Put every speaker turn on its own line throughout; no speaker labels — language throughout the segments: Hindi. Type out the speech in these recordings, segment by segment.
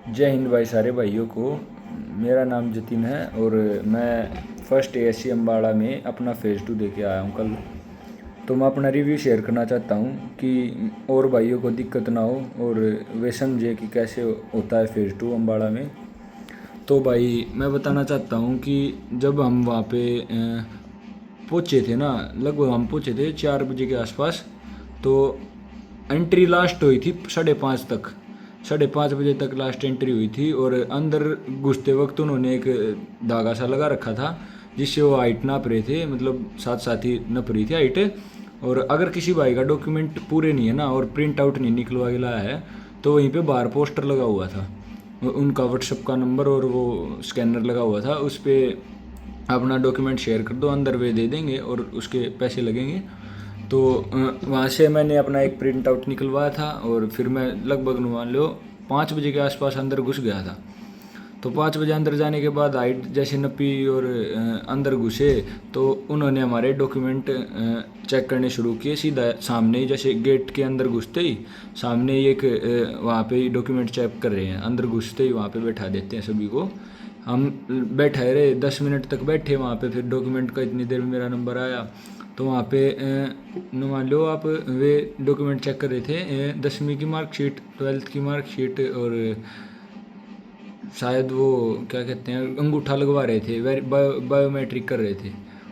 जय हिंद भाई सारे भाइयों को। मेरा नाम जतिन है और मैं फर्स्ट एएससी अम्बाड़ा में अपना फ़ेज़ 2 दे के आया हूँ कल। तो मैं अपना रिव्यू शेयर करना चाहता हूँ कि और भाइयों को दिक्कत ना हो और वे समझे कि कैसे होता है फ़ेज़ 2 अम्बाड़ा में। तो भाई मैं बताना चाहता हूँ कि जब हम वहाँ पे पहुँचे थे ना, लगभग हम पहुँचे थे 4 बजे के आसपास। तो एंट्री लास्ट हुई थी 5:30 तक, 5:30 बजे तक लास्ट एंट्री हुई थी। और अंदर घुसते वक्त उन्होंने एक धागा सा लगा रखा था जिससे वो हाइट नाप रहे थे, मतलब साथ साथ ही नप रही थी हाइट। और अगर किसी भाई का डॉक्यूमेंट पूरे नहीं है ना और प्रिंट आउट नहीं निकलवा के लाया है तो वहीं पे बाहर पोस्टर लगा हुआ था, उनका व्हाट्सएप का नंबर और वो स्कैनर लगा हुआ था। उस पर अपना डॉक्यूमेंट शेयर कर दो, अंदर वे दे देंगे और उसके पैसे लगेंगे। तो वहाँ से मैंने अपना एक प्रिंट आउट निकलवाया था और फिर मैं लगभग मान लो 5 बजे के आसपास अंदर घुस गया था। तो 5 बजे अंदर जाने के बाद हाइट जैसे नपी और अंदर घुसे तो उन्होंने हमारे डॉक्यूमेंट चेक करने शुरू किए। सीधा सामने ही जैसे गेट के अंदर घुसते ही सामने ही एक वहाँ पे ही डॉक्यूमेंट चेक कर रहे हैं। अंदर घुसते ही वहाँ पे बैठा देते हैं सभी को। हम बैठे रहे 10 मिनट तक बैठे वहाँ पे। फिर डॉक्यूमेंट का इतनी देर में मेरा नंबर आया तो वहाँ पे मान लो आप वे डॉक्यूमेंट चेक कर रहे थे 10वीं की मार्कशीट, 12th की मार्कशीट और शायद वो क्या कहते हैं अंगूठा लगवा रहे थे, बायोमेट्रिक कर रहे थे,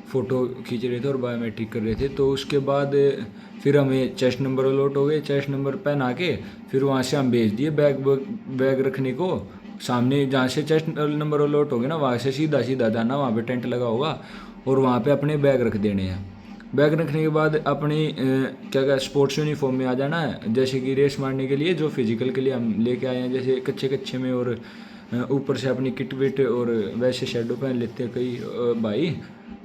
फ़ोटो खींच रहे थे और बायोमेट्रिक कर रहे थे। तो उसके बाद फिर हमें चेस्ट नंबर अलॉट हो गए। चेस्ट नंबर पहना के फिर वहाँ से हम भेज दिए बैग रखने को। सामने जहाँ से चेस्ट नंबर अलॉट हो गए ना वहाँ से सीधा सीधा जाना, वहाँ पे टेंट लगा होगा और वहाँ पे अपने बैग रख देने हैं। बैग रखने के बाद अपनी क्या स्पोर्ट्स यूनिफॉर्म में आ जाना है, जैसे कि रेस मारने के लिए जो फिजिकल के लिए हम लेके आए हैं, जैसे कच्चे कच्चे में। और ऊपर से अपनी किट विट और वैसे शेडो पहन लेते हैं कई भाई।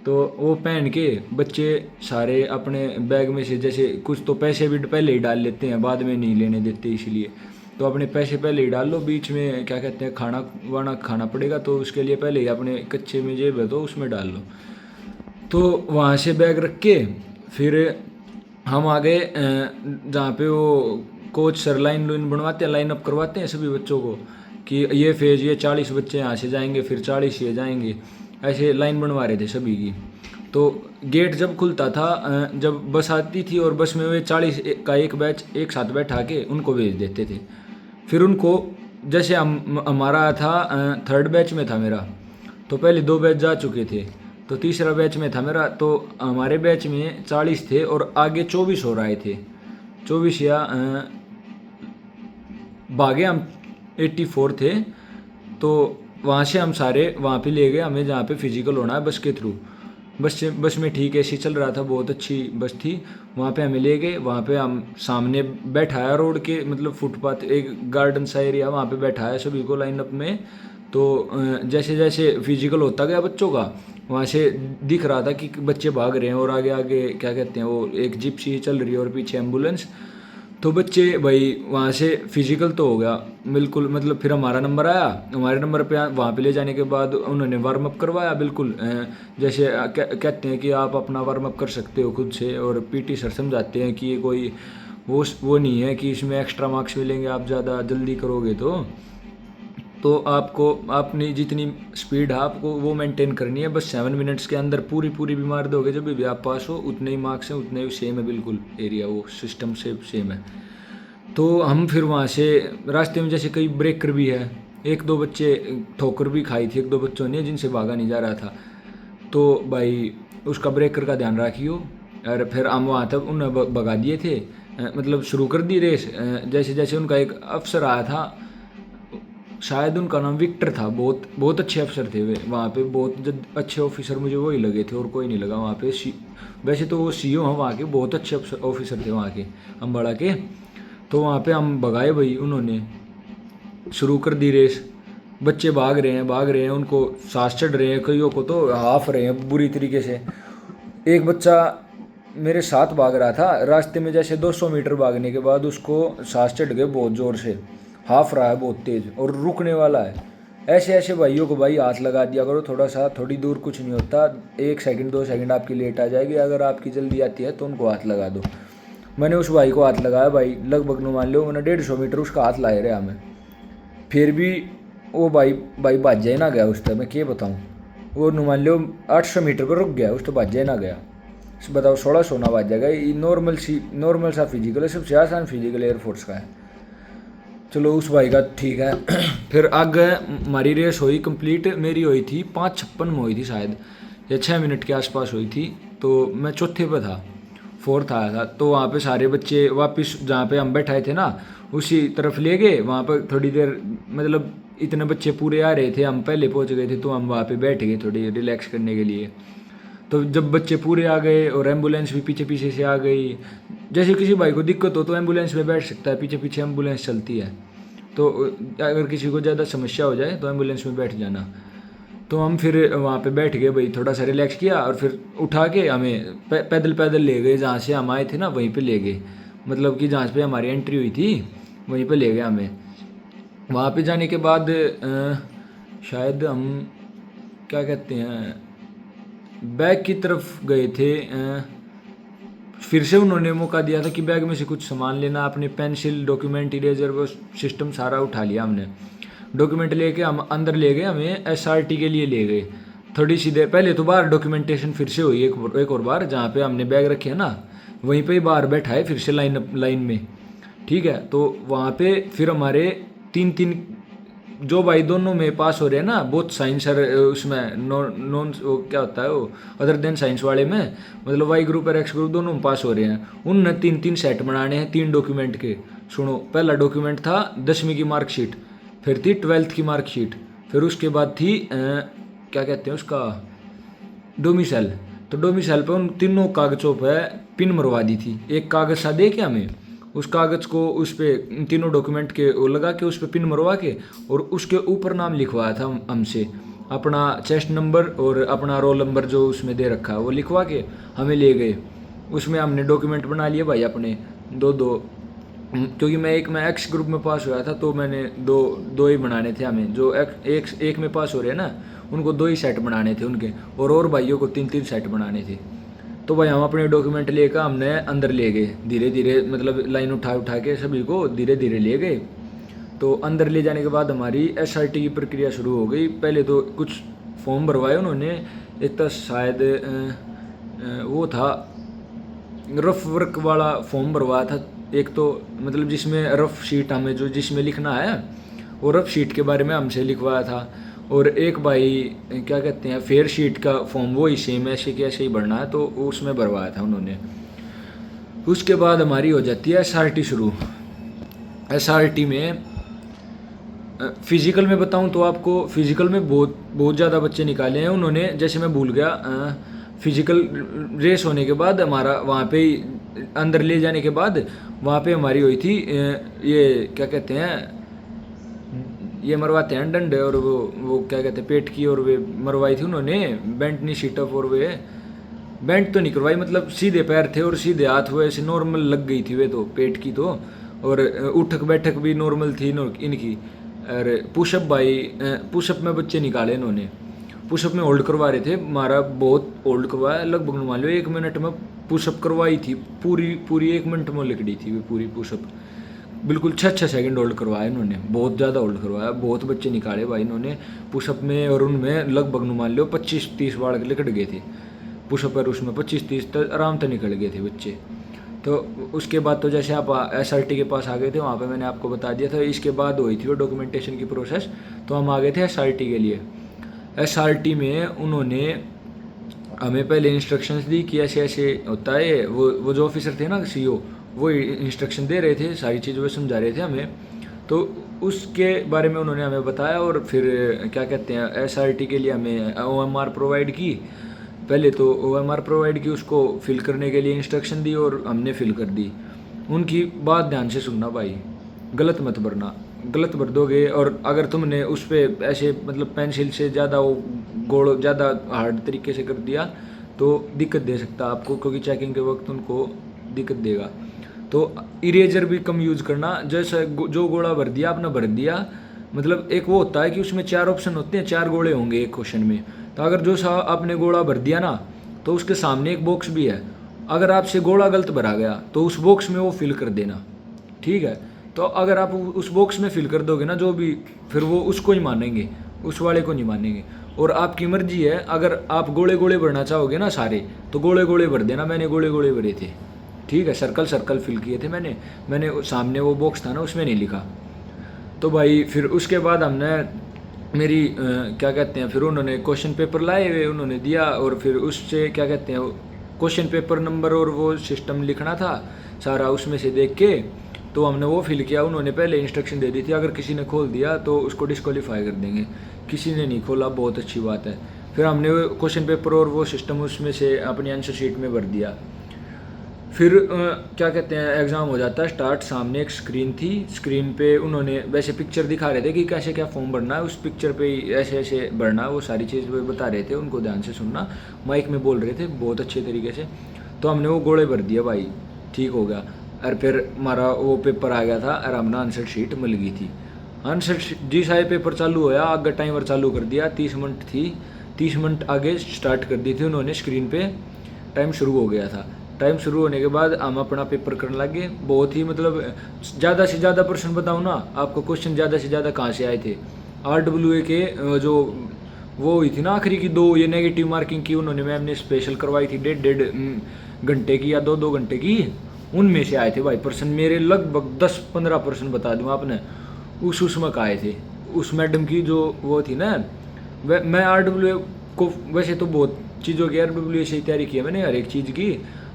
तो वो पहन के बच्चे सारे अपने बैग में से जैसे कुछ तो पैसे भी पहले ही डाल लेते हैं, बाद में नहीं लेने देते इसलिए। तो अपने पैसे पहले ही डाल लो, बीच में क्या कहते हैं खाना वाना खाना पड़ेगा तो उसके लिए पहले ही अपने कच्चे में जेब है तो उसमें डाल लो। तो वहाँ से बैग रख के फिर हम आ गए जहाँ पे वो कोच सर लाइन बनवाते हैं, लाइन अप करवाते हैं सभी बच्चों को कि ये फेज़ ये 40 बच्चे यहाँ से जाएंगे, फिर 40 ये जाएंगे, ऐसे लाइन बनवा रहे थे सभी की। तो गेट जब खुलता था जब बस आती थी और बस में वे 40 का एक बैच एक साथ बैठा के उनको भेज देते थे। फिर उनको जैसे हमारा था 3rd बैच में था मेरा, तो पहले 2 बैच जा चुके थे तो तीसरा बैच में था मेरा। तो हमारे बैच में 40 थे और आगे 24 हो रहे थे, 24 या भागे हम 84 थे। तो वहाँ से हम सारे वहाँ पे ले गए हमें जहाँ पे फिजिकल होना है बस के थ्रू। बस में ठीक ऐसे चल रहा था, बहुत अच्छी बस थी। वहाँ पे हमें ले गए, वहाँ पे हम सामने बैठाया रोड के मतलब फुटपाथ एक गार्डन सा एरिया, वहाँ पे बैठाया सभी को लाइनअप में। तो जैसे जैसे फिजिकल होता गया बच्चों का वहाँ से दिख रहा था कि बच्चे भाग रहे हैं और आगे आगे क्या कहते हैं वो एक जिप सी चल रही है और पीछे एम्बुलेंस। तो बच्चे भाई वहाँ से फिजिकल तो हो गया बिल्कुल, मतलब फिर हमारा नंबर आया। हमारे नंबर पे वहाँ पे ले जाने के बाद उन्होंने वार्म अप करवाया बिल्कुल जैसे कहते हैं कि आप अपना वार्म अप कर सकते हो खुद से। और पीटी सर समझाते हैं कि ये कोई वो नहीं है कि इसमें एक्स्ट्रा मार्क्स मिलेंगे आप ज़्यादा जल्दी करोगे तो आपको अपनी जितनी स्पीड है आपको वो मेंटेन करनी है। बस 7 मिनट्स के अंदर पूरी पूरी भी मार दोगे जब भी आप पास हो उतने ही मार्क्स हैं, उतने ही सेम है बिल्कुल एरिया, वो सिस्टम से सेम है। तो हम फिर वहाँ से रास्ते में जैसे कई ब्रेकर भी है, एक दो बच्चे ठोकर भी खाई थी एक दो बच्चों ने जिनसे भागा नहीं जा रहा था। तो भाई उसका ब्रेकर का ध्यान रखियो। और फिर हम वहाँ तक उन्हें भगा दिए थे, मतलब शुरू कर दी रेस। जैसे जैसे उनका एक अफसर आया था, शायद उनका नाम विक्टर था, बहुत बहुत अच्छे अफसर थे वे वहाँ पे, बहुत अच्छे ऑफिसर मुझे वही लगे थे और कोई नहीं लगा वहाँ पे। वैसे तो वो सीईओ हैं वहाँ के, बहुत अच्छे ऑफिसर थे वहाँ के अम्बाड़ा के। तो वहाँ पे हम भगाए भाई, उन्होंने शुरू कर दी रेस। बच्चे भाग रहे हैं, उनको सांस चढ़ रहे हैं, कईयों को तो हाफ रहे हैं बुरी तरीके से। एक बच्चा मेरे साथ भाग रहा था, रास्ते में जैसे 200 मीटर भागने के बाद उसको सांस चढ़ गए बहुत ज़ोर से, हाफ रहा है बहुत तेज़ और रुकने वाला है। ऐसे ऐसे भाइयों को भाई हाथ लगा दिया करो थोड़ा सा, थोड़ी दूर कुछ नहीं होता, 1 सेकंड 2 सेकंड आपकी लेट आ जाएगी, अगर आपकी जल्दी आती है तो उनको हाथ लगा दो। मैंने उस भाई को हाथ लगाया भाई, लगभग मान लो मैंने 150 मीटर उसका हाथ लाए रहा हमें। फिर भी वो भाई भाई भाज जाए ना गया उस टाइम, मैं क्या बताऊँ। वो मान लो 800 मीटर पर रुक गया, उस तो भाज जाए ना गया। बताओ 1600 ना भाज जाएगा। ये नॉर्मल सा फिजिकल है, सबसे आसान फिजिकल एयरफोर्स का है। चलो उस भाई का ठीक है। फिर आगे हमारी रेस हुई कंप्लीट। मेरी हुई थी 5:56 में हुई थी शायद, या 6 मिनट के आसपास हुई थी। तो मैं चौथे पे था, फोर्थ आया था। तो वहाँ पे सारे बच्चे वापस जहाँ पे हम बैठाए थे ना उसी तरफ ले गए। वहाँ पर थोड़ी देर मतलब इतने बच्चे पूरे आ रहे थे, हम पहले पहुँच गए थे, तो हम वहाँ पे बैठ गए थोड़ी रिलैक्स करने के लिए। तो जब बच्चे पूरे आ गए और एम्बुलेंस भी पीछे पीछे से आ गई, जैसे किसी भाई को दिक्कत हो तो एम्बुलेंस में बैठ सकता है, पीछे पीछे एम्बुलेंस चलती है। तो अगर किसी को ज़्यादा समस्या हो जाए तो एम्बुलेंस में बैठ जाना। तो हम फिर वहाँ पे बैठ गए भाई, थोड़ा सा रिलैक्स किया और फिर उठा के हमें पैदल पैदल ले गए जहाँ से हम आए थे ना, वहीं पे ले गए। मतलब कि जहाँ पे हमारी एंट्री हुई थी वहीं पे ले गए हमें। वहाँ पे जाने के बाद शायद हम क्या कहते हैं बैग की तरफ गए थे। फिर से उन्होंने मौका दिया था कि बैग में से कुछ सामान लेना, अपने पेंसिल डॉक्यूमेंट इरेजर वो सिस्टम सारा उठा लिया हमने। डॉक्यूमेंट लेके हम अंदर ले गए, हमें एसआरटी के लिए ले गए। थोड़ी सी देर पहले तो बाहर डॉक्यूमेंटेशन फिर से हुई एक और बार, जहाँ पे हमने बैग रखे हैं ना वहीं पे ही बाहर बैठा है फिर से लाइन में। ठीक है, तो वहाँ पे फिर हमारे 3-3 जो भाई दोनों में पास हो रहे हैं ना, बोथ साइंस और उसमें नॉन वो क्या होता है वो अदर देन साइंस वाले में, मतलब वाई ग्रुप और एक्स ग्रुप दोनों में पास हो रहे हैं। उनने 3-3 सेट बनाने हैं 3 डॉक्यूमेंट के। सुनो, पहला डॉक्यूमेंट था 10वीं की मार्कशीट, फिर थी 12th की मार्कशीट, फिर उसके बाद थी क्या कहते हैं उसका डोमिसाइल। तो डोमिसाइल पे उन तीनों कागजों पर पिन मरवा दी थी। एक कागज सा दे के हमें, उस कागज़ को उस पर तीनों डॉक्यूमेंट के वो लगा के उस पर पिन मरवा के और उसके ऊपर नाम लिखवाया था हमसे, अपना चेस्ट नंबर और अपना रोल नंबर जो उसमें दे रखा है वो लिखवा के हमें ले गए। उसमें हमने डॉक्यूमेंट बना लिए भाई अपने दो, क्योंकि मैं एक्स ग्रुप में पास हुआ था, तो मैंने दो ही बनाने थे हमें। जो एक में पास हो रहे हैं ना उनको 2 ही सेट बनाने थे उनके, और भाइयों को 3-3 सेट बनाने थे। तो भाई हम अपने डॉक्यूमेंट लेकर हमने अंदर ले गए धीरे धीरे, मतलब लाइन उठा के सभी को धीरे धीरे ले गए। तो अंदर ले जाने के बाद हमारी एसआरटी की प्रक्रिया शुरू हो गई। पहले तो कुछ फॉर्म भरवाए उन्होंने। एक तो शायद वो था रफ वर्क वाला फॉर्म भरवाया था एक तो, मतलब जिसमें रफ शीट हमें जो जिसमें लिखना है वो रफ शीट के बारे में हमसे लिखवाया था। और एक भाई क्या कहते हैं फेयर शीट का फॉर्म, वो ही सेम ऐसे कि ऐसे ही भरना है, तो उसमें भरवाया था उन्होंने। उसके बाद हमारी हो जाती है एसआरटी शुरू। एसआरटी में फिजिकल में बताऊं तो आपको, फिजिकल में बहुत ज़्यादा बच्चे निकाले हैं उन्होंने। जैसे मैं भूल गया, फिजिकल रेस होने के बाद हमारा वहाँ पे अंदर ले जाने के बाद वहाँ पे हमारी हुई थी ये क्या कहते हैं, ये मरवाते हैं डंड, और वो क्या कहते हैं पेट की, और वे मरवाई थी उन्होंने बेंट नी शीटअप। और वे बेंट तो नहीं करवाई, मतलब सीधे पैर थे और सीधे हाथ, वो ऐसे नॉर्मल लग गई थी वे तो पेट की तो। और उठक बैठक भी नॉर्मल थी इनकी। और पुशअप भाई पुशअप में बच्चे निकाले इन्होंने, पुशअप में होल्ड करवा रहे थे। हमारा बहुत होल्ड करवाया, लगभग मान लो 1 मिनट में पुशअप करवाई थी पूरी 1 मिनट में लिखड़ी थी वे पूरी पुशअप। बिल्कुल 6 सेकंड होल्ड करवाया इन्होंने, बहुत ज़्यादा होल्ड करवाया। बहुत बच्चे निकाले भाई इन्होंने पुशअप में, और उनमें लगभग मान लो 25-30 बार लिकट गए थे पुशअप पर। उसमें 25-30 तक आराम से निकल गए थे बच्चे। तो उसके बाद तो जैसे आप एसआरटी के पास आ गए थे, वहाँ पे मैंने आपको बता दिया था। इसके बाद हुई थी वो डॉक्यूमेंटेशन की प्रोसेस, तो हम आ गए थे एसआरटी के लिए। एसआरटी में उन्होंने हमें पहले इंस्ट्रक्शंस दी कि ऐसे ऐसे होता है। वो जो ऑफिसर थे ना सीईओ, वो इंस्ट्रक्शन दे रहे थे, सारी चीज़ वो समझा रहे थे हमें। तो उसके बारे में उन्होंने हमें बताया। और फिर क्या कहते हैं एसआरटी के लिए हमें ओएमआर प्रोवाइड की। पहले तो ओएमआर प्रोवाइड की, उसको फिल करने के लिए इंस्ट्रक्शन दी और हमने फिल कर दी। उनकी बात ध्यान से सुनना भाई, गलत मत भरना, गलत भर दोगे। और अगर तुमने उस पर ऐसे मतलब पेंसिल से ज़्यादा वो गोल ज़्यादा हार्ड तरीके से कर दिया तो दिक्कत दे सकता है आपको, क्योंकि चेकिंग के वक्त उनको दिक्कत देगा। तो इरेजर भी कम यूज़ करना। जैसे जो गोला भर दिया आपने भर दिया, मतलब एक वो होता है कि उसमें 4 ऑप्शन होते हैं, 4 गोले होंगे एक क्वेश्चन में। तो अगर जो सा आपने गोला भर दिया ना, तो उसके सामने एक बॉक्स भी है। अगर आपसे गोला गलत भरा गया तो उस बॉक्स में वो फिल कर देना, ठीक है। तो अगर आप उस बॉक्स में फिल कर दोगे ना जो भी, फिर वो उसको ही मानेंगे, उस वाले को नहीं मानेंगे। और आपकी मर्जी है, अगर आप गोले गोले भरना चाहोगे ना सारे, तो गोले गोले भर देना। मैंने गोले गोले भरे थे, ठीक है, सर्कल सर्कल फिल किए थे मैंने सामने वो बॉक्स था ना उसमें नहीं लिखा। तो भाई फिर उसके बाद हमने मेरी क्या कहते हैं, फिर उन्होंने क्वेश्चन पेपर लाए हुए उन्होंने दिया, और फिर उससे क्या कहते हैं क्वेश्चन पेपर नंबर और वो सिस्टम लिखना था सारा उसमें से देख के, तो हमने वो फिल किया। उन्होंने पहले इंस्ट्रक्शन दे दी थी, अगर किसी ने खोल दिया तो उसको डिस्क्वालीफाई कर देंगे। किसी ने नहीं खोला, बहुत अच्छी बात है। फिर हमने क्वेश्चन पेपर और वो सिस्टम उसमें से अपनी आंसर शीट में भर दिया। फिर क्या कहते हैं एग्ज़ाम हो जाता है स्टार्ट। सामने एक स्क्रीन थी, स्क्रीन पे उन्होंने वैसे पिक्चर दिखा रहे थे कि कैसे क्या फॉर्म भरना है, उस पिक्चर पे ऐसे ऐसे भरना है, वो सारी चीज़ वो बता रहे थे, उनको ध्यान से सुनना। माइक में बोल रहे थे बहुत अच्छे तरीके से। तो हमने वो गोले भर दिया भाई, ठीक हो गया। और फिर हमारा वो पेपर आ गया था और हमने आंसर शीट मिल गई थी। आंसर जी सारे पेपर चालू होया, आगे टाइमर चालू कर दिया, 30 मिनट थी, 30 मिनट आगे स्टार्ट कर दी थी उन्होंने स्क्रीन पे। टाइम शुरू हो गया था। टाइम शुरू होने के बाद हम अपना पेपर करने लगे। बहुत ही मतलब ज़्यादा से ज़्यादा प्रश्न बताऊँ ना आपको, क्वेश्चन ज़्यादा से ज़्यादा कहाँ से आए थे। RWA के जो वो हुई थी ना आखिरी की 2 ये नेगेटिव मार्किंग की उन्होंने मैम ने स्पेशल करवाई थी 1.5 घंटे की या 2 घंटे की, उनमें से आए थे भाई प्रश्न मेरे लगभग 10-15 प्रश्न बता दूँ आपने उसमें का आए थे। उस मैडम की जो वो थी ना, मैं RWA को वैसे तो बहुत चीज़ों की RWA से ही तैयारी की है मैंने, हर एक चीज़ की।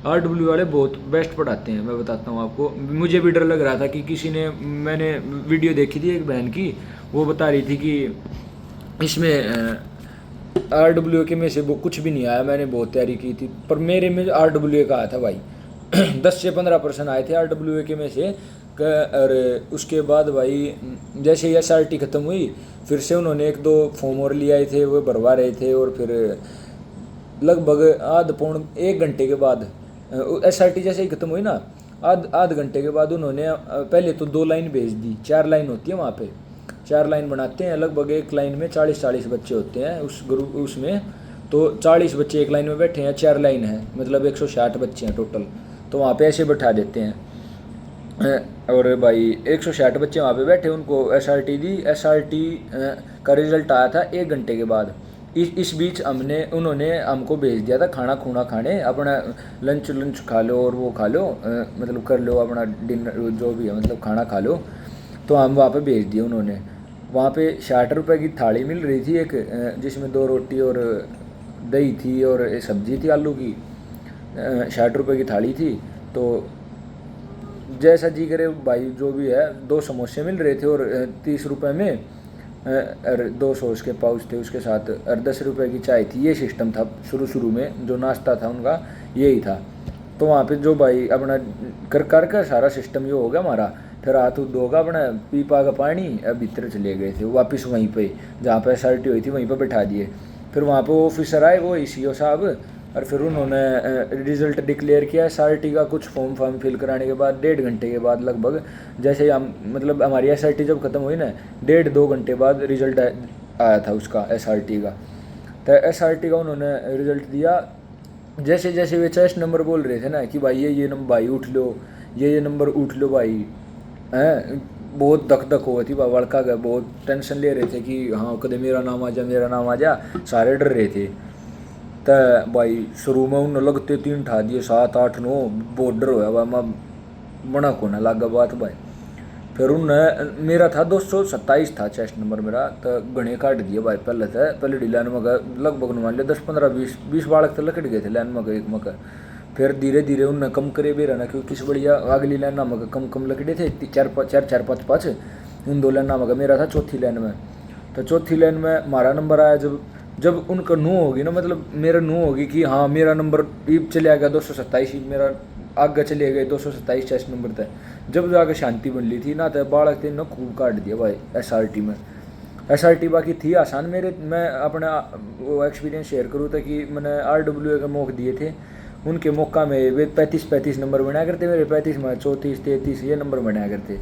RWA वाले बहुत बेस्ट पढ़ाते हैं, मैं बताता हूँ आपको। मुझे भी डर लग रहा था कि किसी ने, मैंने वीडियो देखी थी एक बहन की, वो बता रही थी कि इसमें RWA के में से वो कुछ भी नहीं आया, मैंने बहुत तैयारी की थी, पर मेरे में RWA का आया था भाई 10 से 15 प्रश्न आए थे RWA के में से। और उसके बाद भाई जैसे ही SRT ख़त्म हुई, फिर से उन्होंने 1-2 फॉर्म और लिए आए थे, वो भरवा रहे थे। और फिर लगभग आध पौन 1 घंटे के बाद SRT जैसे ही ख़त्म हुई ना, आध घंटे के बाद उन्होंने पहले तो 2 लाइन भेज दी। 4 लाइन होती है वहाँ पे, 4 लाइन बनाते हैं, लगभग एक लाइन में 40-40 बच्चे होते हैं उस ग्रुप उसमें। तो 40 बच्चे एक लाइन में बैठे हैं, 4 लाइन है, मतलब 160 बच्चे हैं टोटल। तो वहाँ पे ऐसे बैठा देते हैं। और भाई 160 बच्चे वहाँ पे बैठे, उनको SRT दी। SRT का रिज़ल्ट आया था 1 घंटे के बाद। इस बीच उन्होंने हमको भेज दिया था खाना खूना खाने, अपना लंच खा लो और वो खा लो, मतलब कर लो अपना डिनर जो भी है, मतलब खाना खा लो। तो हम वहाँ पे भेज दिए उन्होंने। वहाँ पे 60 रुपये की थाली मिल रही थी एक, जिसमें 2 रोटी और दही थी और सब्जी थी आलू की। 60 रुपये की थाली थी। तो जैसा जी करे भाई जो भी है, 2 समोसे मिल रहे थे और 30 रुपये में और 2 सॉस के पाउच थे उसके साथ, और 10 रुपये की चाय थी। ये सिस्टम था शुरू में, जो नाश्ता था उनका यही था। तो वहाँ पे जो भाई अपना कर सारा सिस्टम ये हो गया हमारा। फिर हाथ उठ धोगा अपना, पीपा का पानी, अब भीतर चले गए थे वापस वहीं पे जहाँ पे SRT हुई थी, वहीं पे बैठा दिए। फिर वहाँ पे ऑफिसर आए, वो ECO साहब, और फिर उन्होंने रिज़ल्ट डिक्लेयर किया SRT का। कुछ फॉर्म फिल कराने के बाद 1.5 घंटे के बाद लगभग, जैसे हम मतलब हमारी SRT जब ख़त्म हुई ना, 1.5-2 घंटे बाद रिज़ल्ट आया था उसका SRT का। तो SRT का उन्होंने रिज़ल्ट दिया। जैसे जैसे वे चेस्ट नंबर बोल रहे थे ना कि भाई ये नंबर भाई उठ लो, ये नंबर उठ लो भाई, हैं बहुत धक हो गई थी लड़का गया, बहुत टेंशन ले रहे थे कि हाँ कदे मेरा नाम आ जा, मेरा नाम आ जा, सारे डर रहे थे। तो भाई शुरू में उन लगते 3 ठा दिए, 7, 8, 9, बहुत डर होया भाई, मैं बना को ना लगा बात भाई। फिर उन्हें मेरा था 227 था चेस्ट नंबर मेरा, तो घने काट दिए भाई। पहले डी लाइन में गए, लगभग मान लिया 10-15-20 बालक तो लकड़ गए थे लाइन में, एक मका। फिर धीरे धीरे उनने कम करे भी रहना, क्योंकि किस बढ़िया अगली लाइन में कम लकड़े थे, 4-5 उन 2 लाइन में। मेरा था चौथी लाइन में। तो चौथी लाइन में हमारा नंबर आया। जब उनका नू होगी ना, मतलब मेरा नू होगी कि हाँ मेरा नंबर चले आ गया 227, मेरा आगे चले गए 227 चेस्ट नंबर तक, जब जाकर शांति बन ली थी ना, तो बालक थे ना खूब काट दिया भाई SRT में। SRT बाकी थी आसान मेरे, मैं अपना वो एक्सपीरियंस शेयर करूँ था कि मैंने RWA के मौके दिए थे। उनके मौका में वे 35 नंबर बनाया करते, मेरे 35 में 34-33 ये नंबर बनाया करते।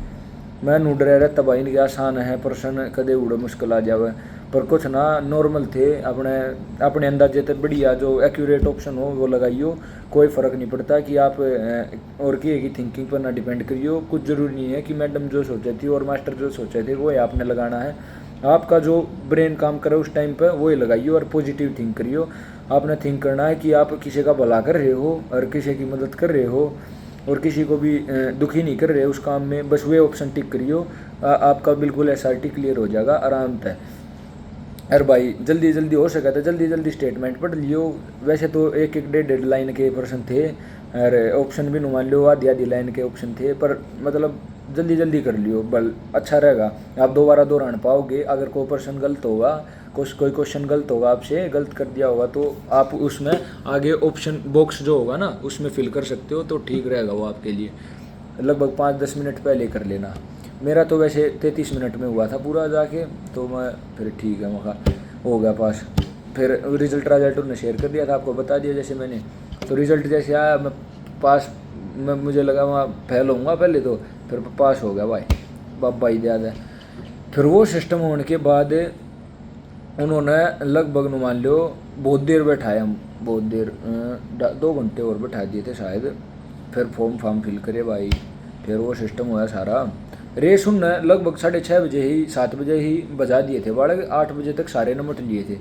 मैं ढूंढ रहा रहता भाई इनके आसान है प्रश्न कदे उड़े मुश्किल आ जावे, पर कुछ ना नॉर्मल थे, अपने अपने अंदाजे तक बढ़िया जो एक्यूरेट ऑप्शन हो वो लगाइयो, कोई फ़र्क नहीं पड़ता कि आप और की थिंकिंग पर ना डिपेंड करियो। कुछ ज़रूरी नहीं है कि मैडम जो सोचे थी और मास्टर जो सोचे थे वो आपने लगाना है, आपका जो ब्रेन काम करे उस टाइम पर वो ही लगाइयो और पॉजिटिव थिंक करियो। आपने थिंक करना है कि आप किसी का भला कर रहे हो और किसी की मदद कर रहे हो और किसी को भी दुखी नहीं कर रहे उस काम में, बस वे ऑप्शन टिक करियो, आपका बिल्कुल एसआरटी क्लियर हो जाएगा आराम से। अरे भाई जल्दी जल्दी हो सका तो जल्दी जल्दी स्टेटमेंट पढ़ लियो। वैसे तो एक एक डेढ़ लाइन के प्रश्न थे और ऑप्शन भी मान लो आधी लाइन के ऑप्शन थे, पर मतलब जल्दी जल्दी कर लियो बल अच्छा रहेगा, आप दोबारा दोहरान पाओगे। अगर कोई प्रश्न गलत होगा, कोई क्वेश्चन गलत होगा, आपसे गलत कर दिया होगा, तो आप उसमें आगे ऑप्शन बॉक्स जो होगा ना उसमें फिल कर सकते हो, तो ठीक रहेगा वो आपके लिए। लगभग 5-10 मिनट पहले कर लेना। मेरा तो वैसे 33 मिनट में हुआ था पूरा जाके, तो मैं फिर ठीक है मौका हो गया पास। फिर रिजल्ट उन्होंने शेयर कर दिया था, आपको बता दिया जैसे मैंने। तो रिज़ल्ट जैसे आया मैं पास, मैं मुझे लगा वहाँ फेल होऊंगा पहले, तो फिर पास हो गया भाई, बाबा ही याद है। फिर वो सिस्टम होने के बाद उन्होंने लगभग मान लो बहुत देर बैठाए, हम बहुत देर 2 घंटे और बैठा दिए थे शायद। फिर फॉर्म फिल करे भाई, फिर वो सिस्टम हुआ सारा। रेस उनने लगभग 6:30 बजे ही 7 बजे ही बजा दिए थे बालक, 8 बजे तक सारे नंबर लिए थे।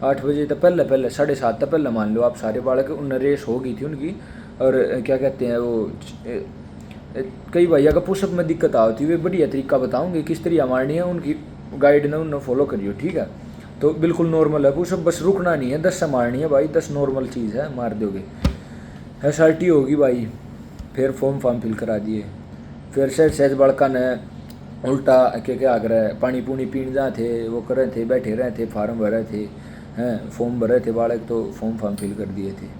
8 बजे तक पहले 7:30 तक पहले मान लो आप सारे बालक, उनने रेस हो गई थी उनकी। और क्या कहते हैं वो, कई भैया का पुशअप में दिक्कत आती है, वे बढ़िया तरीका बताऊंगे किस तरीका मारनी है, उनकी गाइड ने उन्हें फॉलो करियो, ठीक है। तो बिल्कुल नॉर्मल है पुशअप, बस रुकना नहीं है, 10 से मारनी है भाई, 10 नॉर्मल चीज़ है, मार दोगे। एसआरटी होगी भाई। फिर फॉर्म फिल करा दिए। फिर सहज बड़का ने उल्टा क्या आग्रह पानी पूनी पीने जा थे, वो कर रहे थे, बैठे रहे थे, फार्म भर रहे थे, हैं फॉर्म भर रहे थे बालक, तो फॉर्म फिल कर दिए थे।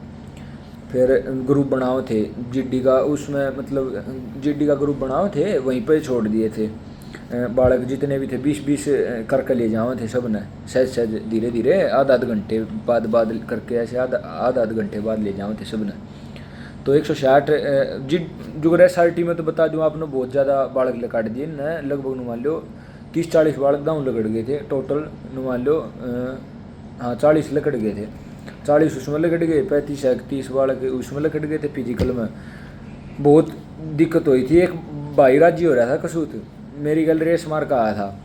फिर ग्रुप बनाओ थे जीडी का, उसमें मतलब जीडी का ग्रुप बनाओ थे, वहीं पर छोड़ दिए थे। बालक जितने भी थे 20-20 करके ले जाओ थे सब ने, सहज धीरे धीरे आधा घंटे बाद करके ऐसे आधा घंटे बाद ले जाओ थे सब ने। तो 160 जुगर एसआरटी में तो बता दूँ आपने बहुत ज़्यादा बालक काट दिए न, लगभग मान लो 30-40 बालक दाऊँ लगड़ गए थे टोटल, मान लो हाँ 40 लकड़ गए थे, 40 उसमें लकड़ गए, 35-31 बालक उसमें लकड़ गए थे। फिजिकल में बहुत दिक्कत हुई थी। एक भाई राजी हो रहा था कसूत, मेरी गल रेस मार का आया था,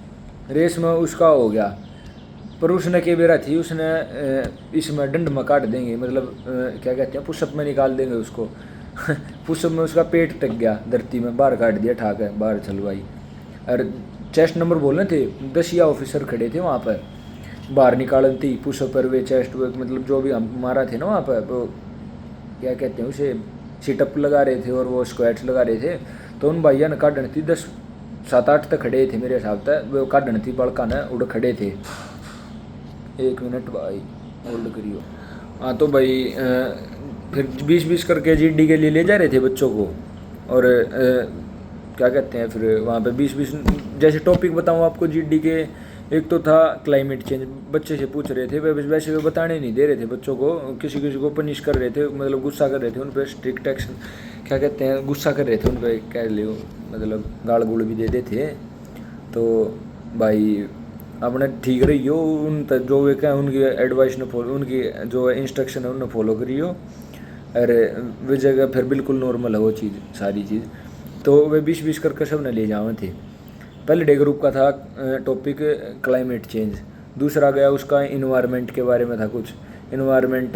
रेस में उसका हो गया, पर उसने के बेरा थी, उसने इसमें डंड में काट देंगे, मतलब क्या कहते हैं पुशअप में निकाल देंगे उसको पुशअप में उसका पेट टक गया धरती में, बाहर काट दिया, ठाक है बाहर चलवाई। और चेस्ट नंबर बोलने थे, 10 ऑफिसर खड़े थे वहाँ पर, बाहर निकालन थी पुशअप पर वे चेस्ट वे, मतलब जो भी हम मारा थे ना वहाँ पर, वो क्या कहते हैं उसे, सिटअप लगा रहे थे और वो स्क्वाट्स लगा रहे थे। तो उन भैया ने काटन थी, 10-7-8 तक खड़े थे मेरे हिसाब से, वो काटन थी बड़का ने उड़ खड़े थे। 1 मिनट भाई होल्ड करियो। हाँ तो भाई फिर 20-20 करके जीडी के लिए ले जा रहे थे बच्चों को, और क्या कहते हैं फिर वहाँ पे 20-20 जैसे टॉपिक बताऊँ आपको जीडी के, एक तो था क्लाइमेट चेंज, बच्चे से पूछ रहे थे, वैसे वो बताने नहीं दे रहे थे बच्चों को, किसी को पनिश कर रहे थे, मतलब गुस्सा कर रहे थे उन पर, स्ट्रिक्ट एक्शन क्या कहते हैं, गुस्सा कर रहे थे उन पर, कह लियो मतलब गाल गुड़ भी दे देते थे। तो भाई अपने ठीक रहियो, उन जो वे क्या उनकी एडवाइस ने फॉलो, उनकी जो इंस्ट्रक्शन है उन्हें फॉलो करियो, अरे वे जगह फिर बिल्कुल नॉर्मल है वो चीज़ सारी चीज़। तो वे 20-20 करके सब ने ले जावे थे। पहले डे ग्रुप का था टॉपिक क्लाइमेट चेंज, दूसरा गया उसका इन्वायरमेंट के बारे में था, कुछ इन्वायरमेंट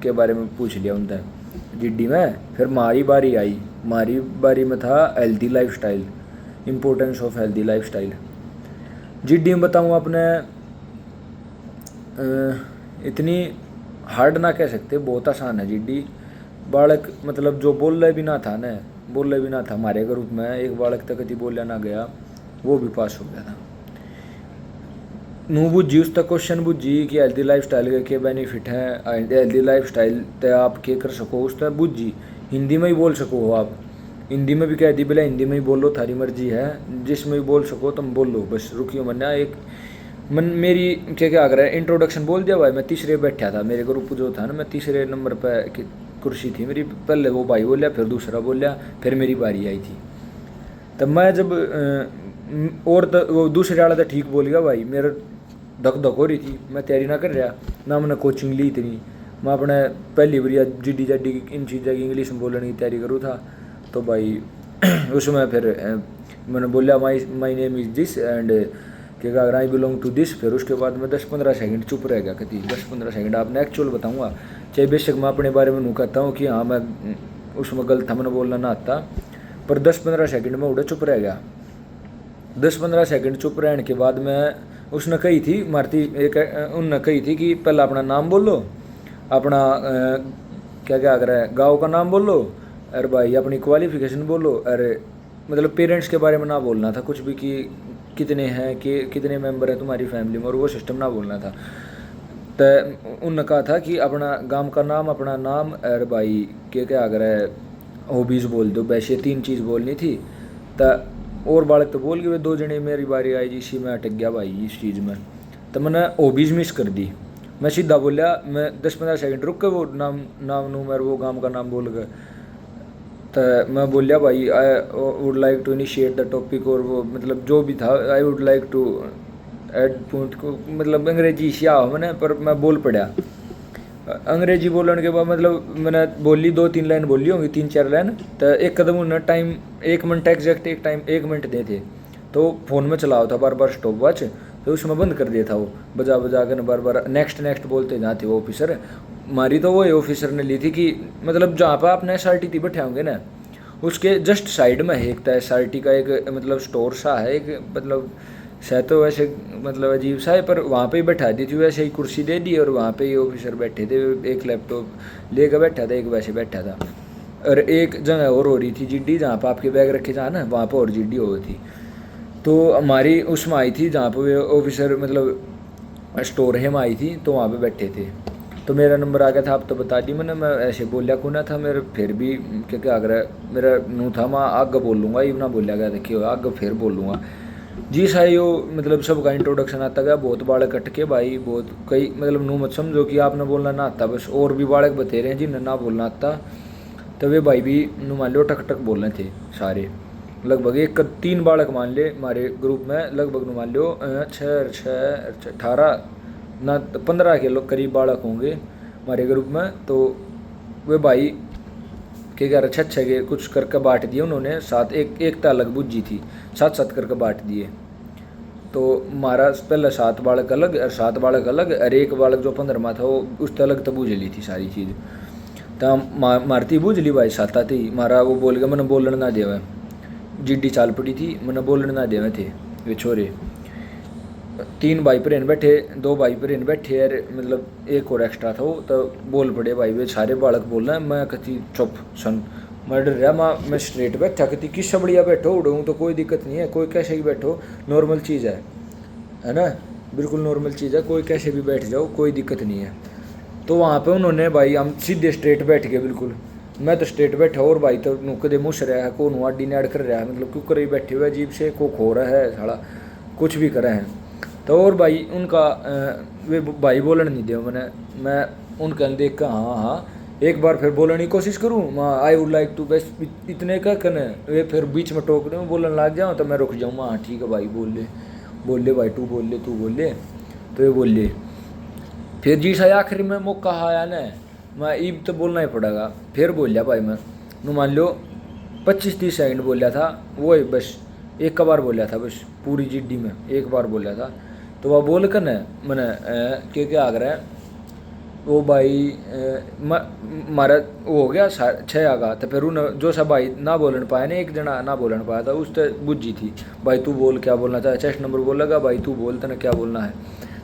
के बारे में पूछ लिया उनसे जीडी में। फिर मारी बारी आई, मारी बारी में था healthy lifestyle, importance of healthy lifestyle. GD में बताऊँ अपने इतनी हार्ड ना कह सकते, बहुत आसान है जीडी। बालक मतलब जो बोल रहे भी ना था हमारे ग्रुप में, एक बालक तक कभी बोला ना गया, वो भी पास हो गया था। नू बुझी उस तक क्वेश्चन बुझी कि हेल्दी लाइफस्टाइल के बेनिफिट हैं, हेल्दी लाइफस्टाइल ते आप क्या कर सको उस तक बुझी, हिंदी में ही बोल सको हो आप, हिंदी में भी कह दी बोला हिंदी में ही बोलो, थारी मर्जी है, जिसमें भी बोल सको तुम बोलो, बस रुकियो मन्ना। एक मेरी क्या आग्रह है, इंट्रोडक्शन बोल दिया भाई, मैं तीसरे बैठा था, मेरे ग्रुप जो था ना, मैं तीसरे नंबर पर कुर्सी थी मेरी, पहले वो भाई बोलिया, फिर दूसरा बोलिया, फिर मेरी बारी आई थी। तब मैं जब और वो दूसरे वाला तो ठीक बोल गया भाई, मेरा धक धक हो रही थी, मैं तैयारी ना कर रहा ना, मैंने कोचिंग ली इतनी, मैं अपने पहली बार जीडी जाडी इन चीज़ों की इंग्लिश में बोलने की तैयारी करूँ था। तो भाई उसमें फिर मैंने बोला my name is this and क्या अगर आई बिलोंग टू दिस। फिर उसके बाद मैं 10-15 सेकंड चुप रह गया, कहती 10-15 सेकंड आपने एक्चुअल बताऊँगा, चाहे बेशक मैं अपने बारे में नू कहता हूँ कि हाँ मैं उसमें गलत था, मैंने बोलना ना आता, पर 10-15 सेकंड में उड़े चुप रह गया। 10-15 सेकंड चुप रहने के बाद मैं उसने कही थी मारती एक उनने कही थी कि पहले अपना नाम बोलो, अपना क्या क्या कर रहा है गाँव का नाम बोलो, अरे भाई अपनी क्वालिफिकेशन बोलो, अरे मतलब पेरेंट्स के बारे में ना बोलना था कुछ भी कि कितने हैं कि कितने मेंबर हैं तुम्हारी फैमिली में, और वो सिस्टम ना बोलना था। तो उनने कहा था कि अपना गांव का नाम, अपना नाम, अरे भाई क्या कर रहा है हॉबीज़ बोल दो, वैसे 3 चीज़ बोलनी थी। तो और बालक तो बोल गए, 2 जने मेरी बारी आई जी, इसी में अटक गया भाई इस चीज़ में। तो मैंने हॉबीज़ मिस कर दी, मैं सीधा बोलिया, मैं 10-15 सेकंड रुक के वो नाम नूमर वो गांव का नाम बोल गए। तो मैं बोलिया भाई I would like to initiate the topic, और वो मतलब जो भी था I would like to add point को, मतलब अंग्रेजी सिया मैंने, पर मैं बोल पड़ा अंग्रेजी बोलने के बाद, मतलब मैंने बोली 2-3 लाइन बोली होंगी, 3-4 लाइन। तो एक कदम उन्होंने टाइम 1 मिनट एग्जैक्ट 1 मिनट दे थे, तो फ़ोन में चलाओ था बार बार स्टॉप वॉच, तो उसमें बंद कर दिया था वो, बजा बजा कर बार बार नेक्स्ट बोलते जाते वो ऑफिसर। हमारी तो वो ऑफिसर ने ली थी कि मतलब जहाँ पर आपने SRT बैठे होंगे ना, उसके जस्ट साइड में है एक था SRT का एक मतलब स्टोर सा है एक, मतलब शायद तो वैसे मतलब अजीब सा है, पर वहाँ पे ही बैठा दी थी, वैसे ही कुर्सी दे दी और वहाँ पे ही ऑफिसर बैठे थे, एक लैपटॉप लेकर बैठा था, एक वैसे बैठा था। और एक जगह और हो रही थी जीडी, जहाँ पर आपके बैग रखे जा ना, वहाँ पर और जीडी हो रही थी। तो हमारी उसमें आई थी जहाँ पर ऑफिसर मतलब स्टोर है में आई थी, तो वहाँ पर बैठे थे। तो मेरा नंबर आ गया था, आप तो बता दी मैंने, मैं ऐसे बोलिया को ना था मेरे, फिर भी क्या आग्रह मेरा नू था, मैं आगे बोल लूँगा, ये ना बोलिया गया देखिए आगे फिर बोल लूँगा जी साई। यो मतलब सबका इंट्रोडक्शन आता गया, बहुत बालक अटके भाई, बहुत कई मतलब नू मत समझो कि आपने बोलना ना आता, बस और भी बालक बते रहे हैं जिन्हें ना बोलना आता, तो वे भाई भी नू मान लो टक टक बोलने थे सारे। लगभग 3 बालक मान ले हमारे ग्रुप में, लगभग नू मान लो 18 ना 15 के लोग करीब बालक होंगे हमारे ग्रुप में। तो वे भाई क्या कह रहे अच्छा के कुछ करके बांट दिए उन्होंने, 7 एक अलग बुझी थी, 7-7 करके बांट दिए। तो हमारा पहले 7 बालक अलग और 7 बालक अलग, और एक बालक जो 15वां था वो उससे अलग तो बूझ ली थी सारी चीज़। तो मारती बूझ ली भाई 7 आती मारा, वो बोल गया मैंने बोलने ना देवे, जीडी चाल पड़ी थी, मैंने बोलने ना देवे थे वे छोरे। 3 भाई प्रेन बैठे, 2 भाई प्रेन बैठे यार, मतलब एक और एक्स्ट्रा था वो, तो बोल पड़े भाई वे सारे बालक बोल रहे हैं। मैं कहती चुप सन, मैं डर रहा, मैं स्ट्रेट बैठा, कहती किससे बढ़िया बैठो उड़ूँ तो कोई दिक्कत नहीं है, कोई कैसे भी बैठो नॉर्मल चीज़ है ना, बिल्कुल नॉर्मल चीज़ है, कोई कैसे भी बैठ जाओ कोई दिक्कत नहीं है। तो वहाँ पे उन्होंने भाई हम सीधे स्ट्रेट बैठ गए बिल्कुल, मैं तो स्ट्रेट बैठा और भाई तो नुकदे मुँह रहा है, को नुआडी ने अड़ कर रहा है, मतलब क्यों करे बैठे हुए अजीब से, को खो रहा है साला कुछ भी करे हैं। तो और भाई उनका वे भाई बोलने नहीं दिया, मैं उनका देख कर हाँ हाँ एक बार फिर बोलने की कोशिश करूँ, मैं आई वुड लाइक टू, बस इतने का कने वे फिर बीच में टोक दूँ बोलने लग जाऊँ, तो मैं रुक जाऊँ, हाँ ठीक है भाई बोल ले भाई तू बोल ले। तो ये बोल ले फिर जी सा आखिरी में मौका आया ना, मैं ईब तो बोलना ही पड़ेगा, फिर बोल लिया भाई मैं नू मान लो 25-30 सेकंड बोल लिया था वो ही, बस एक का बार बोला था, बस पूरी जीडी में एक बार बोला था। तो वह बोल कर न मैंने क्या आग रहा है वो भाई मारा वो हो गया 6 आगा। तो फिर उन जो सा भाई ना बोलन पाया ना, एक जना ना बोलन पाया था, उस तर बुझी थी भाई तू बोल क्या बोलना चाहे, चेस्ट नंबर बोलेगा भाई तू बोल तेना क्या बोलना है,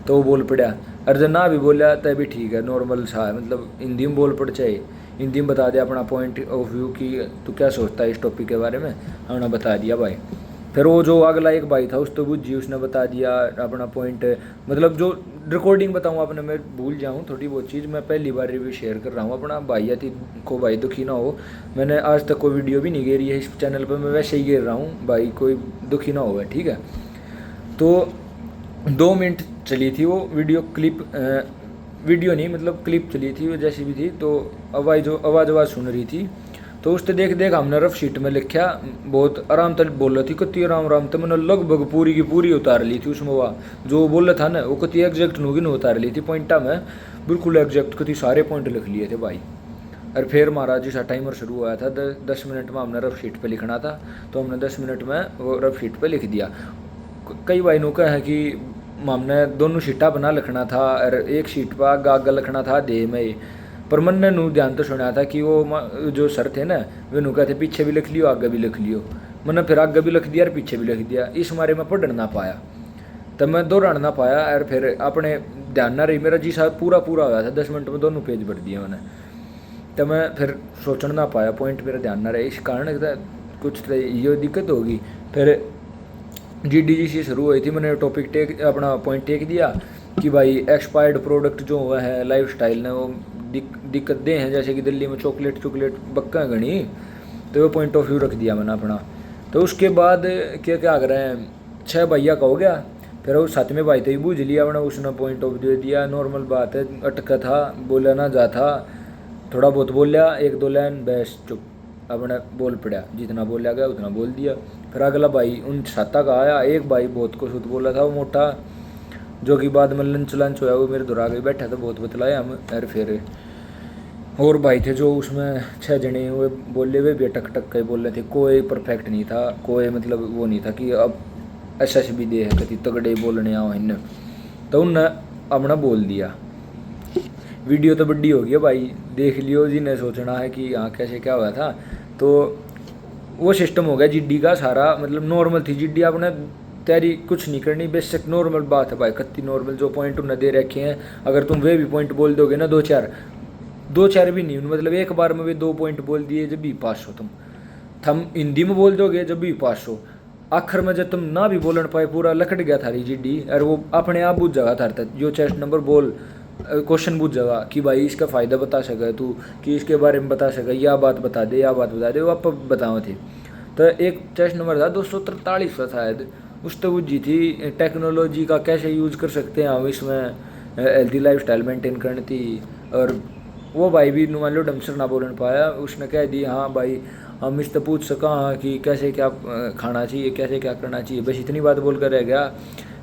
तो वो बोल पड़ा। और जब ना भी बोला तब भी ठीक है, नॉर्मल सा है, मतलब हिंदी में बोल पड़ चाहे, हिंदी में बता दिया अपना पॉइंट ऑफ व्यू कि तू क्या सोचता है इस टॉपिक के बारे में, हमने बता दिया भाई। फिर वो जो अगला एक भाई था उस तो बुझी, उसने बता दिया अपना पॉइंट, मतलब जो रिकॉर्डिंग बताऊँ आपने, मैं भूल जाऊँ थोड़ी बहुत चीज़, मैं पहली बार रिव्यू शेयर कर रहा हूँ अपना, भाई याती को भाई दुखी ना हो, मैंने आज तक कोई वीडियो भी नहीं गिरी है इस चैनल पर, मैं वैसे ही गिर रहा हूँ भाई, कोई दुखी ना हो ठीक है। तो 2 मिनट चली थी वो वीडियो क्लिप, वीडियो नहीं मतलब क्लिप चली थी वो जैसी भी थी, तो आवाज़ सुन रही थी। तो तो उससे देख देख हमने रफ शीट में लिखा, बहुत आराम से बोल रही थी, कति आराम आराम तो मैंने लगभग पूरी की पूरी उतार ली थी उसमें। वह जो बोला था ना वो कति एग्जैक्ट नूगी न उतार ली थी पॉइंटा में, बिल्कुल एग्जैक्ट कति सारे पॉइंट लिख लिए थे भाई। और फिर हमारा जैसा टाइमर शुरू हुआ था 10 मिनट में हमने रफ शीट पे लिखना था, तो हमने 10 मिनट में वो रफ शीट पे लिख दिया। कई भाई नु है कि हमने दोनों शीटा बना लिखना था और एक शीट पर आगे आगे लिखना था दे में, पर मन ने नू ध्यान तो सुना था कि वो जो सर थे ना वे नू कहते पीछे भी लिख लियो आगे भी लिख लियो। मैंने फिर आगे भी लिख दिया और पीछे भी लिख दिया, इस मारे में पढ़ ना पाया, तब मैं दोहराना ना पाया। और फिर अपने ध्यान ना रही, मेरा जी साहब पूरा पूरा हुआ था 10 मिनट में दोनों पेज भर दिए मैंने, तब मैं फिर सोचना ना पाया, पॉइंट मेरा ध्यान ना रहे, इस कारण कुछ तो ये दिक्कत होगी। फिर GDGC शुरू हुई थी, मैंने टॉपिक टेक अपना पॉइंट टेक दिया कि भाई एक्सपायर्ड प्रोडक्ट जो हुआ है लाइफ स्टाइल ने वो दिक्कतें हैं, जैसे कि दिल्ली में चॉकलेट बक्का घनी, तो वो पॉइंट ऑफ व्यू रख दिया मैंने अपना। तो उसके बाद क्या क्या कर रहे हैं 6 भैया का हो गया, फिर वो 7वें भाई थे बूझ लिया मैंने, उसने पॉइंट ऑफ व्यू दिया, नॉर्मल बात है, अटका था बोला ना जा था, थोड़ा बहुत बोल लिया 1-2 लाइन बस चुप, अपने बोल पड़ा, जितना बोला गया उतना बोल दिया। फिर अगला भाई उन 7 का आया, एक भाई बहुत कुछ बोला था वो मोटा, जो कि बाद में लंच हुआ वो मेरे दूर आ गए बैठा था, बहुत बतलाया हम। और फिर और भाई थे जो उसमें 6 जने वो बोले, वे भी अटक टक के बोल रहे थे, कोई परफेक्ट नहीं था, कोई मतलब वो नहीं था कि अब SSB दे है कति तगड़े बोलने आओ इन, तो उनने अपना बोल दिया। वीडियो तो बड़ी हो गई भाई, देख लियो जिन्हें सोचना है कि हाँ कैसे क्या हुआ था। तो वो सिस्टम हो गया GD का सारा, मतलब नॉर्मल थी GD, आपने तैयारी कुछ नहीं करनी, बेशक नॉर्मल बात है भाई, कत्ती नॉर्मल जो पॉइंट उन्हें दे रखे हैं, अगर तुम वे भी पॉइंट बोल दोगे ना 2-4 भी नहीं, मतलब एक बार में वे 2 पॉइंट बोल दिए जब भी पास हो तुम हिंदी में बोल दोगे जब भी पास हो, आखिर में जब तुम ना भी बोलने पाए पूरा लकड़ गया था GD, और वो अपने आप बुझ जाएगा था जो चेस्ट नंबर बोल क्वेश्चन पूछ जाएगा कि भाई इसका फ़ायदा बता सके तू, कि इसके बारे में बता सके, या बात बता दे या बात बता दे, वो आप बताओ थे। तो एक टेस्ट नंबर था 243 का शायद, उस तो बुझी थी टेक्नोलॉजी का कैसे यूज़ कर सकते हैं हम इसमें हेल्थी लाइफ स्टाइल मेंटेन करनी थी। और वो भाई भी मान लो ढंग से ना बोल पाया, उसने कह दी हाँ भाई हम इससे पूछ सका हाँ कि कैसे क्या खाना चाहिए, कैसे क्या करना चाहिए, बस इतनी बात बोल कर रह गया।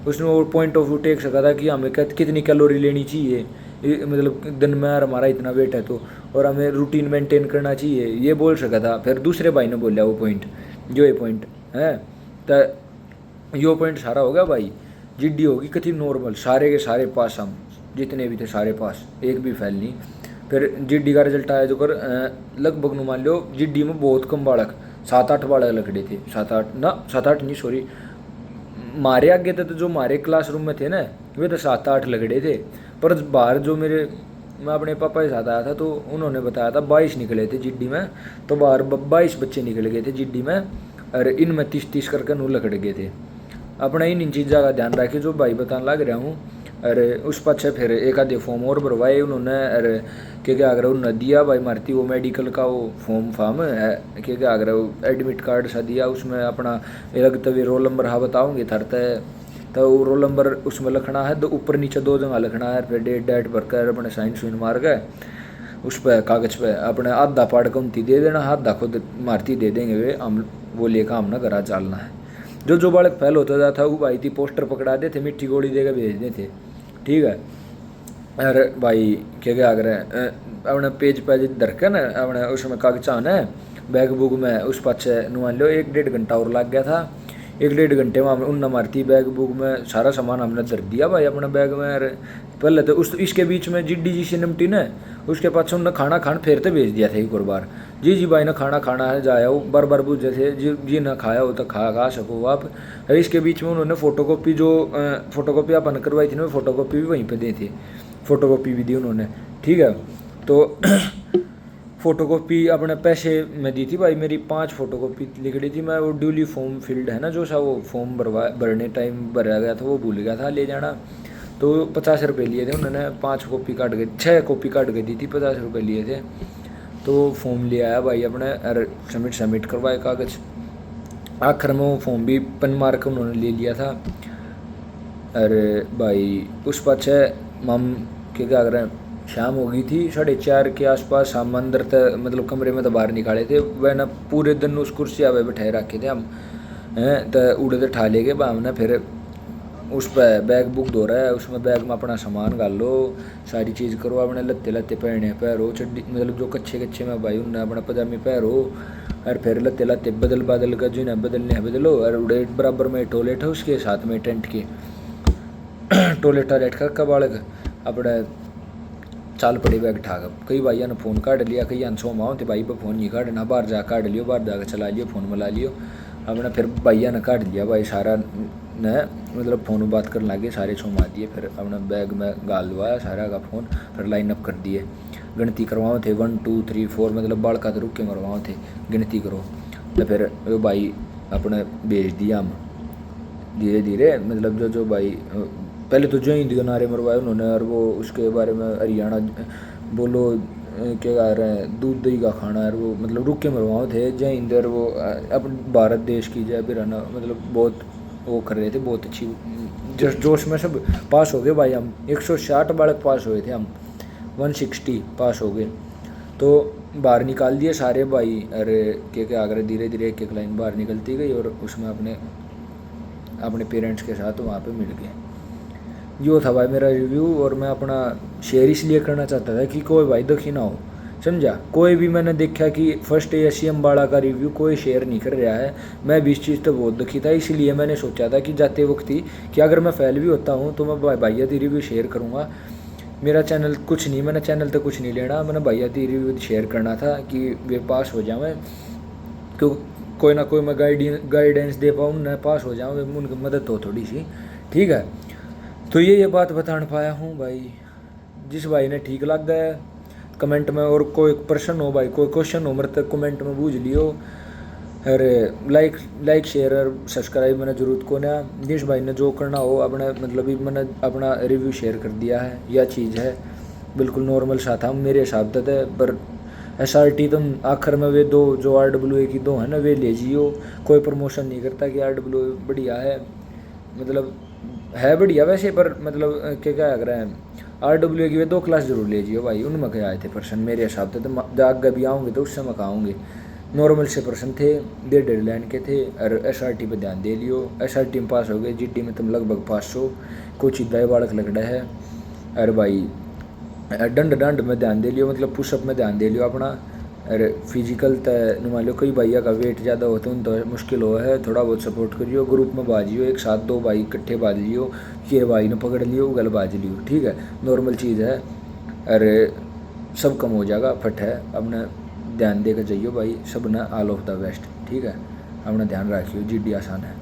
उसने वो पॉइंट ऑफ व्यू टेक सका था कि हमें कितनी कैलोरी लेनी चाहिए, मतलब दिन में हमारा इतना वेट है तो, और हमें रूटीन मेंटेन करना चाहिए, ये बोल सका था। फिर दूसरे भाई ने बोला वो पॉइंट, जो ये पॉइंट है, तो यो पॉइंट सारा हो गया भाई। GD होगी कथी नॉर्मल, सारे के सारे पास, हम जितने भी थे सारे पास, एक भी फेल नहीं। फिर GD का रिजल्ट आया जो कर लगभग मान लो GD में बहुत कम बालक, 7-8 बालक लकड़े थे, 7-8 नहीं सॉरी, मारे आगे थे तो जो हमारे क्लासरूम में थे ना वे तो 7-8 लकड़े थे, पर बाहर जो मैं अपने पापा के साथ आया था तो उन्होंने बताया था 22 निकले थे GD में, तो बाहर 22 बच्चे निकल गए थे GD में, और इनमें 30-30 करके 9 लकड़ गए थे। अपना इन चीज़ों का ध्यान रखे जो भाई बताने लग रहा हूँ। अरे उस पाछे फिर एक आधे फॉर्म और भरवाए उन्होंने, अरे क्या अगर उन्होंने दिया भाई मारती वो मेडिकल का वो फॉर्म है क्या अगर एडमिट कार्ड सा दिया, उसमें अपना लगता भी रोल नंबर हाँ बताऊँगे थरता है, तो वो रोल नंबर उसमें लिखना है, दो ऊपर नीचे 2 जगह लिखना है, फिर डेट भर कर अपने साइन सुइन मार के उस पर कागज़ पे अपने आधा पाड़ को उनती दे देना, आधा खुद मारती दे देंगे वे, हम वो लेकर हमने घरा चलना है। जो बालक फेल होता जाता वो भाई थी पोस्टर पकड़ा देते, मिट्टी गोली देकर भेज देते, ठीक है। अरे भाई क्या अगर अपने पेज पे धर के ना अपने उसमें कागज आना है बैग बुक में, उस पाछे मान लो 1-1.5 घंटा और लग गया था। 1-1.5 घंटे में उन मारती बैग बुक में सारा सामान हमने धर दिया भाई अपने बैग में। अरे पहले तो इसके बीच में GDGC निमटी ने उसके पास उनने खाना खान फिर तो भेज दिया था एक और बार, जी भाई ने खाना है जाया वो बार बार पूछे थे जी ना खाया हो तो खा सको आप। इसके बीच में उन्होंने फ़ोटोकॉपी जो फ़ोटोकॉपी अपन करवाई थी ना, फ़ोटोकॉपी भी वहीं पे दी थी, फ़ोटोकॉपी भी दी उन्होंने, ठीक है। तो फ़ोटोकॉपी अपने पैसे में दी थी भाई, मेरी 5 फ़ोटोकॉपी लिखी थी मैं, वो ड्यूली फॉर्म फील्ड है ना जो सा वो फॉर्म भरने टाइम भरा गया था वो भूल गया था ले जाना, तो 50 रुपये लिए थे उन्होंने, 5 कॉपी काट के 6 कॉपी काट के दी थी, 50 रुपये लिए थे। तो फॉर्म ले आया भाई अपने, अरे सबमिट करवाए कागज़, आखिर में वो फॉर्म भी पेन मार के उन्होंने ले लिया था। अरे भाई उस पाछे हम क्या कर रहे हैं शाम हो गई थी 4:30 के आसपास। हम अंदर तक मतलब कमरे में तो बाहर निकाले थे वह ना, पूरे दिन उस कुर्सी आवे बैठाए रखे थे हम हैं। तो उड़े तो ठा ले गए हमने। फिर उस पर बैग बुक धो रहा है, उसमें बैग में अपना सामान डाल लो, सारी चीज़ करो, अपने लत्ते लत्ते पहने पैरो, चड्डी मतलब जो कच्चे कच्चे में भाई उन्हें अपना पजामे पैरो, और फिर लत्ते लत्ते बदल बदल कर जिन्हें बदलने हैं बदलो। और उड़े बराबर में टॉयलेट है उसके साथ में टेंट के टॉयलेट टॉयलेट का कबाड़क अपने चाल पड़े बैग ठाक। कई भाइयों ने फ़ोन काट लिया, कई अन सोमाओ तो भाई पर फ़ोन नहीं काटना, बाहर जा काट लियो, बाहर जाकर चला लियो, फ़ोन मिला लियो अपना। फिर भैया ने काट लिया भाई सारा ने, मतलब फ़ोन बात करने लगे, सारे सोमा दिए। फिर अपना बैग में गाल दवाया सारा का फ़ोन, फिर लाइन अप कर दिए। गिनती करवाओ थे 1 2 3 4 मतलब बाढ़ का तो रुक के मरवाओ थे, गिनती करो। तो फिर वो भाई अपने भेज दिया हम धीरे धीरे, मतलब जो भाई पहले तो जय हिंद के नारे मरवाए उन्होंने, और वो उसके बारे में हरियाणा बोलो क्या कह रहे हैं, दूध दही का खाना है वो, मतलब रुक के मरवाओ थे जय हिंद। और वो अपने भारत देश की जय बिराना, मतलब बहुत वो कर रहे थे, बहुत अच्छी जोश में सब पास हो गए भाई। हम 160 बालक पास हुए थे, हम 160 पास हो गए। तो बाहर निकाल दिए सारे भाई, अरे क्या आगे धीरे धीरे एक एक लाइन बाहर निकलती गई, और उसमें अपने पेरेंट्स के साथ वहाँ पे मिल गए। यो था भाई मेरा रिव्यू, और मैं अपना शेयर इसलिए करना चाहता था कि कोई भाई दुखी ना हो, समझा। कोई भी मैंने देखा कि फर्स्ट एसी अम्बाड़ा का रिव्यू कोई शेयर नहीं कर रहा है। मैं भी इस चीज़ तो बहुत दुखी था, इसलिए मैंने सोचा था कि जाते वक्त ही कि अगर मैं फेल भी होता हूँ तो मैं भैया दी रिव्यू शेयर करूँगा। मेरा चैनल कुछ नहीं, मैंने चैनल तो कुछ नहीं लेना, मैंने भैया दी रिव्यू शेयर करना था कि वे पास हो जाए, क्यों कोई ना कोई मैं गाइडेंस दे पाऊँ, न पास हो जाऊँ, उनकी मदद हो थोड़ी सी, ठीक है। तो ये बात बताने पाया हूँ भाई। जिस भाई ने ठीक लग गया कमेंट में, और कोई प्रश्न हो भाई, कोई क्वेश्चन हो मेरे तक कमेंट में पूछ लियो। अरे लाइक शेयर और सब्सक्राइब मैंने जरूरत को ना, जिस भाई ने जो करना हो अपने, मतलब मैंने अपना रिव्यू शेयर कर दिया है। यह चीज़ है बिल्कुल नॉर्मल सा था मेरे हिसाब से। पर SRT तुम आखिर में वे दो जो RWA की दो है ना, वे ले जियो। कोई प्रमोशन नहीं करता कि RWA बढ़िया है, मतलब है बढ़िया वैसे, पर मतलब क्या अगर है RWA की वे 2 क्लास जरूर ले जियो भाई, उनमें क्या आए थे पर्सन मेरे हिसाब से। तो जाग भी आऊँगे तो उस समय खाऊँगे, नॉर्मल से पर्सन थे, 1.5 लाइन के थे। और SRT पे ध्यान दे लियो, SRT में पास हो गए, GT में तुम लगभग 500 कुछ ही बालक लग रहा है। अरे भाई दंड में ध्यान दे लियो, मतलब पुशअप में ध्यान दे लियो अपना। अरे फिजिकल तो मान लो कई भैया का वेट ज़्यादा होता है, उन तो मुश्किल हो है, थोड़ा बहुत सपोर्ट करियो, ग्रुप में बाजियो, एक साथ 2 भाई इकट्ठे बाज लियो, ये भाई ने पकड़ लियो गल बाज लियो, ठीक है, नॉर्मल चीज़ है। अरे सब कम हो जाएगा, फट है। अपना ध्यान दे कर जाइयो भाई, सब ना ऑल ऑफ द बेस्ट, ठीक है, अपना ध्यान रखियो, GD आसान है।